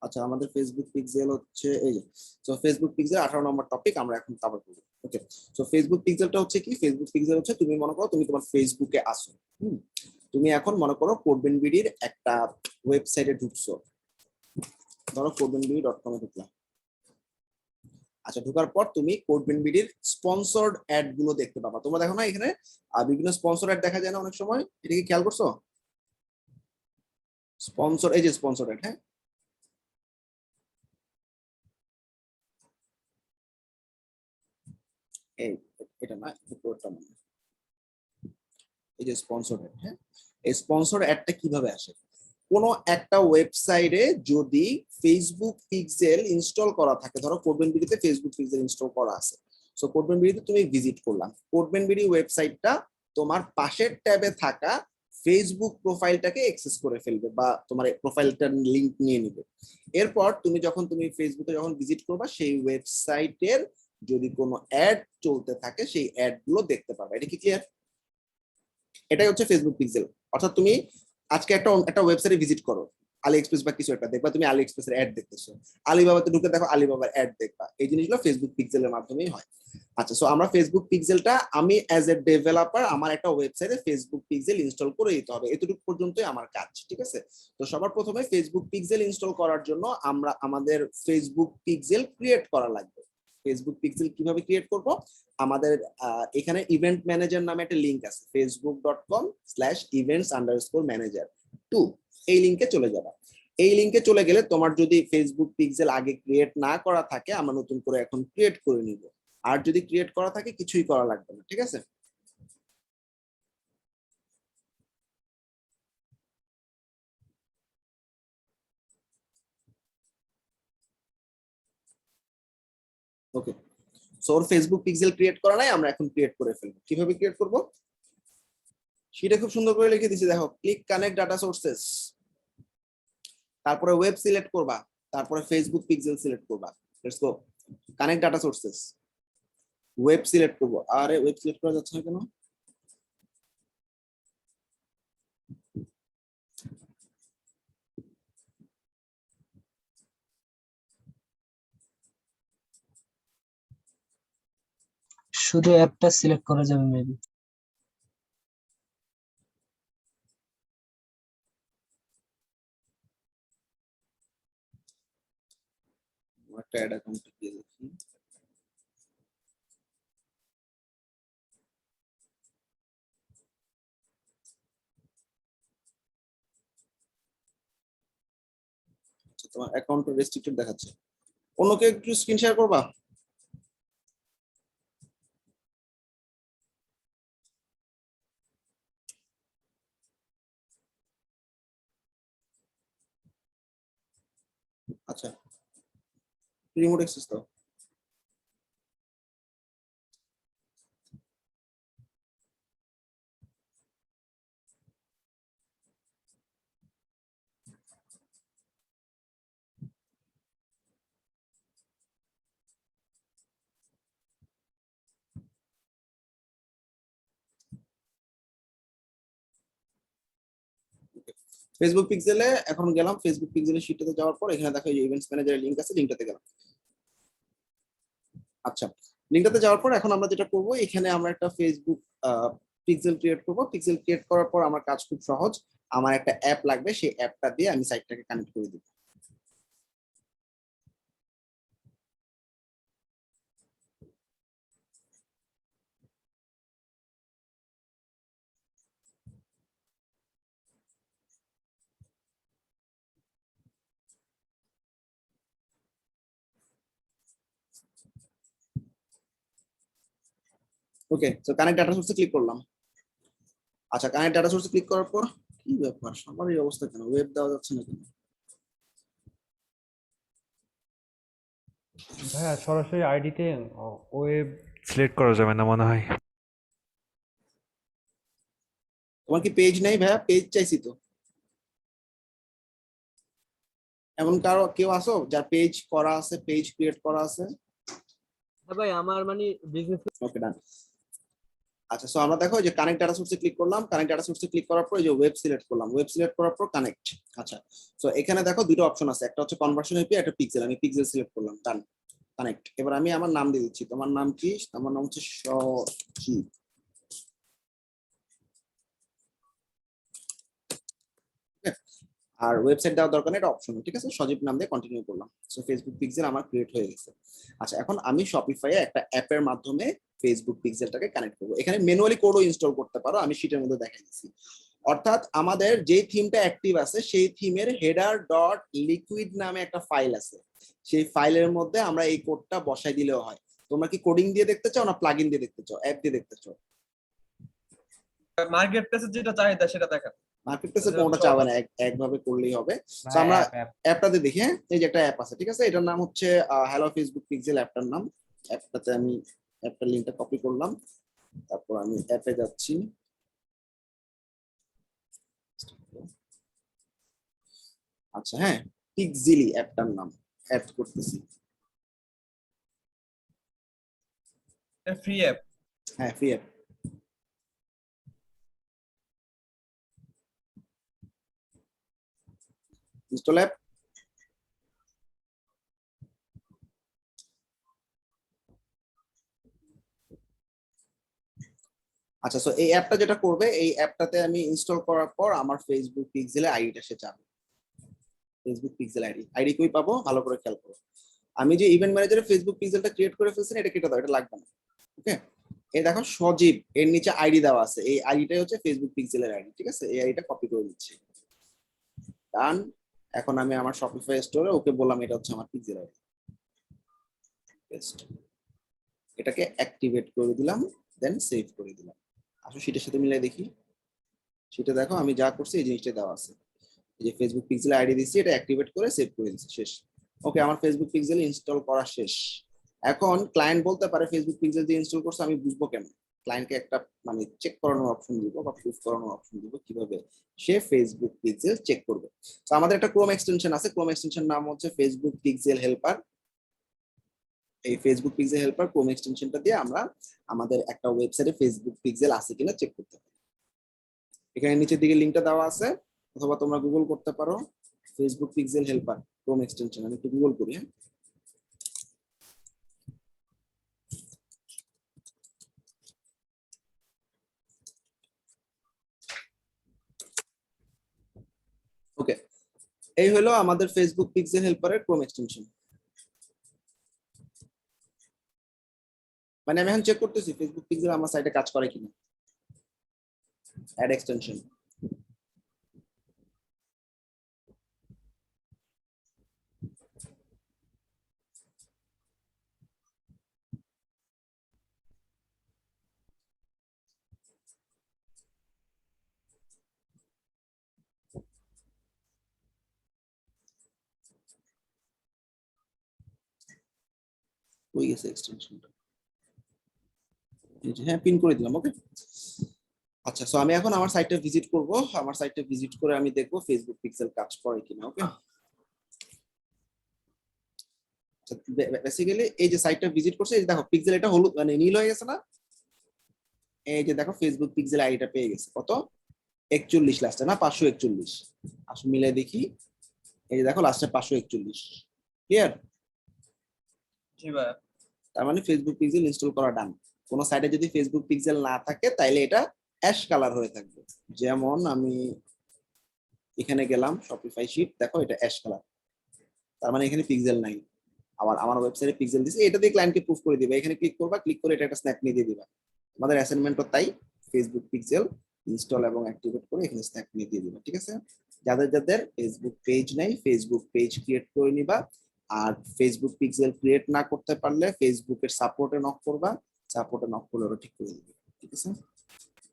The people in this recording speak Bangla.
আচ্ছা, আমাদের ফেসবুক পিক্সেল হচ্ছে এই যে, সো ফেসবুক পিক্সেল 18 নম্বর টপিক আমরা এখন কভার করব। ওকে, সো ফেসবুক পিক্সেলটা হচ্ছে কি? ফেসবুক পিক্সেল হচ্ছে তুমি মনে করো তুমি তোমার ফেসবুকে আসো, তুমি এখন মনে করো কোডবেনবিডির একটা ওয়েবসাইটে ঢুকছো, ধরো codebenbidi.com এ ঢুকলাম। আচ্ছা, ঢোকার পর তুমি কোডবেনবিডির স্পন্সরড অ্যাড গুলো দেখতে পাবা। তোমরা দেখো না এখানে বিভিন্ন স্পন্সর অ্যাড দেখা যায় না অনেক সময়? এটা কি খেয়াল করছো? স্পন্সর, এই যে স্পন্সর অ্যাড, হ্যাঁ এই এটা না, এটা না, এই যে স্পন্সর অ্যাড। হ্যাঁ, এই স্পন্সর অ্যাডটা কিভাবে আসে? কোনো একটা ওয়েবসাইটে যদি ফেসবুক পিক্সেল ইনস্টল করা থাকে, ধরো কোডবেনবিডিতে ফেসবুক পিক্সেল ইনস্টল করা আছে, সো কোডবেনবিডিতে তুমি ভিজিট করলাম, কোডবেনবিডি ওয়েবসাইটটা তোমার পাশের ট্যাবে থাকা ফেসবুক প্রোফাইলটাকে অ্যাক্সেস করে ফেলবে বা তোমার প্রোফাইলটার লিংক নিয়ে নেবে। এরপর তুমি ফেসবুকে যখন ভিজিট করবা, সেই ওয়েবসাইটের যদি কোনো অ্যাড চলতে থাকে সেই অ্যাড গুলো দেখতে পারবে। এটা কি ক্লিয়ার? এটাই হচ্ছে ফেসবুক পিক্সেল। অর্থাৎ তুমি আজকে একটা ওয়েবসাইটে ভিজিট করো, আলি এক্সপ্রেস বা কিছু একটা দেখবা, তুমি আলি এক্সপ্রেসের অ্যাড দেখতেছো, আলিবাবাতে ঢুকে দেখো আলিবাবার অ্যাড দেখবা। এই জিনিসগুলো ফেসবুক পিক্সেলের মাধ্যমেই হয়। আচ্ছা, সো আমরা ফেসবুক পিক্সেলটা, আমি অ্যাজ এ ডেভেলপার আমার একটা ওয়েবসাইটে ফেসবুক পিক্সেল ইনস্টল করে দিতে হবে, এতটুকু পর্যন্তই আমার কাজ। ঠিক আছে, তো সবার প্রথমে ফেসবুক পিক্সেল ইনস্টল করার জন্য আমাদের ফেসবুক পিক্সেল ক্রিয়েট করা লাগবে। ফেসবুক পিক্সেল কিভাবে ক্রিয়েট করব? আমাদের এখানে ইভেন্ট ম্যানেজার নামে একটা লিংক আছে, facebook.com/events_manager2, এই লিংকে চলে যাবা। এই লিংকে চলে গেলে তোমার যদি ফেসবুক পিক্সেল আগে ক্রিয়েট না করা থাকে, আমরা নতুন করে এখন ক্রিয়েট করে নিব। আর যদি ক্রিয়েট করা থাকে, কিছুই করা লাগবে না। ঠিক আছে, ওকে। সো ওর ফেসবুক পিক্সেল ক্রিয়েট করা নাই, আমরা এখন ক্রিয়েট করে ফেলবো। কিভাবে ক্রিয়েট করব সেটা খুব সুন্দর করে লিখে দিয়েছি, দেখো, ক্লিক কানেক্ট ডাটা সোর্সেস, তারপরে ওয়েব সিলেক্ট করবা, তারপরে ফেসবুক পিক্সেল সিলেক্ট করবা। Let's go, connect data sources, web select করবো। আরে ওয়েব সিলেক্ট করা যাচ্ছে না কেন? শুধু অ্যাপটা সিলেক্ট করা যাবে মেবি। একটা অ্যাড অ্যাকাউন্ট দিয়ে দেখি। আচ্ছা, তোমার অ্যাকাউন্ট রেস্ট্রিক্টেড দেখাচ্ছে। অন্যকে একটু স্ক্রিন শেয়ার করবা? আচ্ছা, রিমোট অ্যাক্সেস দাও। ফেসবুক পিক্সেলে এখন গেলাম, ফেসবুক পিক্সেলের শীটটাতে যাওয়ার পর এখানে দেখো ইভেন্টস ম্যানেজারের লিংক আছে, লিংকটাতে গেলাম। আচ্ছা, লিংকটাতে যাওয়ার পর এখন আমরা যেটা করব, এখানে আমরা একটা ফেসবুক পিক্সেল ক্রিয়েট করব। পিক্সেল ক্রিয়েট করার পর আমার কাজ খুব সহজ, আমার একটা অ্যাপ লাগবে, সেই অ্যাপটা দিয়ে আমি সাইটটাকে কানেক্ট করে দিব। ওকে, তো কানেক্ট ডাটা সোর্সে ক্লিক করলাম। আচ্ছা, কানেক্ট ডাটা সোর্সে ক্লিক করার পর কি ব্যাপার, সবার এই অবস্থা কেন? ওয়েব দেওয়া যাচ্ছে না কেন? ভাইয়া সরাসরি আইডিতে ওয়েব সিলেক্ট করা যাবে না মনে হয়। তোমার কি পেজ নাই ভাইয়া? পেজ চাইছি তো। এমন কারো কেউ আসো যার পেজ করা আছে, পেজ ক্রিয়েট করা আছে? ভাই আমার মানে বিজনেস। ওকে, ডান। আচ্ছা, সো আমরা দেখো যে কানেক্ট ডাটা সোর্সে ক্লিক করলাম, কানেক্ট ডাটা সোর্সে ক্লিক করার পর এই যে ওয়েব সিলেক্ট করলাম, ওয়েব সিলেক্ট করার পর কানেক্ট। আচ্ছা, সো এখানে দেখো দুটো অপশন আছে, একটা হচ্ছে কনভার্সন এপি, একটা পিক্সেল। আমি পিক্সেল সিলেক্ট করলাম, ডান, কানেক্ট। এবার আমি আমার নাম দিয়ে দিচ্ছি। তোমার নাম কি? আমার নাম হচ্ছে সজীব। আর ওয়েবসাইট দেওয়ার দরকার নেই, এটা অপশন, ঠিক আছে। সজীব নাম দিয়ে কন্টিনিউ করলাম। সো ফেসবুক পিক্সেল আমার ক্রিয়েট হয়ে গেছে। আচ্ছা, এখন আমি শপিফাই একটা অ্যাপের মাধ্যমে ফেসবুক পিক্সেলটাকে কানেক্ট করবো। এখানে ম্যানুয়ালি কোডও ইনস্টল করতে পারো, আমি শীটের মধ্যে দেখাই দিচ্ছি। অর্থাৎ আমাদের যে থিমটা অ্যাক্টিভ আছে সেই থিমের হেডার ডট লিকুইড নামে একটা ফাইল আছে, সেই ফাইলের মধ্যে আমরা এই কোডটা বসাই দিলেও হয়। তোমরা কি কোডিং দিয়ে দেখতে চাও না প্লাগইন দিয়ে দেখতে চাও, অ্যাপ দিয়ে দেখতে চাও? মার্কেট প্লেসে যেটা চাহিদা সেটা দেখা। মার্কেট প্লেসে কোনটা চাবে না, একভাবে করলেই হবে। তো আমরা অ্যাপটাতে দেখি। হ্যাঁ, এই যে একটা অ্যাপ আছে, ঠিক আছে, এটার নাম হচ্ছে হ্যালো ফেসবুক পিক্সেল, অ্যাপটার নাম। অ্যাপটাতে আমি অ্যাপটার লিংকটা কপি করলাম, তারপর আমি অ্যাপে যাচ্ছি। আচ্ছা, হ্যাঁ, পিক্সিলি অ্যাপটার নাম, অ্যাড করতেছি। এটা ফ্রি অ্যাপ। হ্যাঁ, ফ্রি অ্যাপ। Install app. আচ্ছা, সো এই অ্যাপটা যেটা করবে, এই অ্যাপটাতে আমি ইনস্টল করার পর আমার ফেসবুক পিক্সেলে আইডিটা সে যাবে। ফেসবুক পিক্সেল আইডি কই পাবো, ভালো করে খেয়াল করো। আমি যে ইভেন্ট ম্যানেজারে ফেসবুক পিক্সেলটা ক্রিয়েট করে ফেলছি, এটা কেটে দাও, এটা লাগবে না। ওকে, এই দেখো সজীব, এর নিচে আইডি দেওয়া আছে, এই আইডিটাই হচ্ছে ফেসবুক পিক্সেলের আইডি, ঠিক আছে। এই আইডিটা কপি করে দিচ্ছি, ডান। এখন আমি আমার শপিফাই স্টোরে ওকে বললাম এটা হচ্ছে আমার পিক্সেল আইডি, এটাকে অ্যাক্টিভেট করে দিলাম, দেন সেভ করে দিলাম। আসো শীটের সাথে মিলাই দেখি। সেটা দেখো আমি যা করছি এই জিনিসটা দেওয়া আছে, এই যে ফেসবুক পিক্সেল আইডি দিচ্ছি, এটা অ্যাক্টিভেট করে সেভ করে দিচ্ছি, শেষ। ওকে, আমার ফেসবুক পিক্সেল ইনস্টল করা শেষ। এখন ক্লায়েন্ট বলতে পারে ফেসবুক পিক্সেল দিয়ে ইনস্টল করছে, আমি বুঝবো কেন? ক্লায়েন্টকে একটা মানে চেক করানোর অপশন দিব বা প্রুফ করানোর অপশন দিব, কিভাবে সে ফেসবুক পিক্সেল চেক করবে। তো আমাদের একটা ক্রোম এক্সটেনশন আছে, ক্রোম এক্সটেনশন নাম হচ্ছে ফেসবুক পিক্সেল হেল্পার। এই ফেসবুক পিক্সেল হেল্পার ক্রোম এক্সটেনশনটা দিয়ে আমরা আমাদের একটা ওয়েবসাইটে ফেসবুক পিক্সেল আছে কিনা চেক করতে পারি। এখানে নিচের দিকে লিংকটা দেওয়া আছে, অথবা তোমরা গুগল করতে পারো Facebook pixel helper Chrome extension. আমি একটু গুগল করি। হ্যাঁ, ওকে, এই হলো আমাদের ফেসবুক পিক্সেল হেল্পারের ক্রোম এক্সটেনশন। মানে আমি এখন চেক করতেছি ফেসবুক পিক্সেল আমার সাইটে কাজ করে কিনা। অ্যাড এক্সটেনশন, হয়ে গেছে এক্সটেনশনটা। হ্যাঁ, পিন করে দিলাম। ওকে, আচ্ছা, সো আমি এখন আমার সাইটটা ভিজিট করব। আমার সাইটটা ভিজিট করে আমি দেখবো ফেসবুক পিক্সেল কাজ করে কিনা। ওকে, বেসিক্যালি এই যে সাইটটা ভিজিট করছে, এই যে দেখো পিক্সেল, এটা হলুদ মানে নীল হয়ে গেছে না? এই যে দেখো ফেসবুক পিক্সেল আইডিটা পেয়ে গেছে, কত 41 লাস্টে, না 541। আসলে মিলে দেখি, এই যে দেখো লাস্টে 541। ক্লিয়ার? জি ভাই। তার মানে ফেসবুক পিক্সেল ইনস্টল করা ডান। কোন সাইটে যদি ফেসবুক পিক্সেল না থাকে তাইলে এটা অ্যাশ কালার হয়ে থাকবে। যেমন আমি এখানে গেলাম শপিফাই শিট, দেখো এটা অ্যাশ কালার, তার মানে এখানে পিক্সেল নাই। আবার আমার ওয়েবসাইটে পিক্সেল দিছে, এটা দিয়ে ক্লায়েন্টকে প্রুফ করে দিবে। এখানে ক্লিক করবা, ক্লিক করে এটা একটা স্ন্যাপ নিয়ে দিয়ে দিবা। আমাদের অ্যাসাইনমেন্টও তাই, ফেসবুক পিক্সেল ইনস্টল এবং অ্যাক্টিভেট করে এখানে স্ন্যাপ নিয়ে দিয়ে দিবা, ঠিক আছে। যাদের যাদের ফেসবুক পেজ নাই, ফেসবুক পেজ ক্রিয়েট করে নিবা। আর ফেসবুক পিক্সেল ক্রিয়েট না করতে পারলে ফেসবুকের সাপোর্টে নক করবা, সাপোর্টে নক করলে ওরা ঠিক করে দিবে, ঠিক আছে।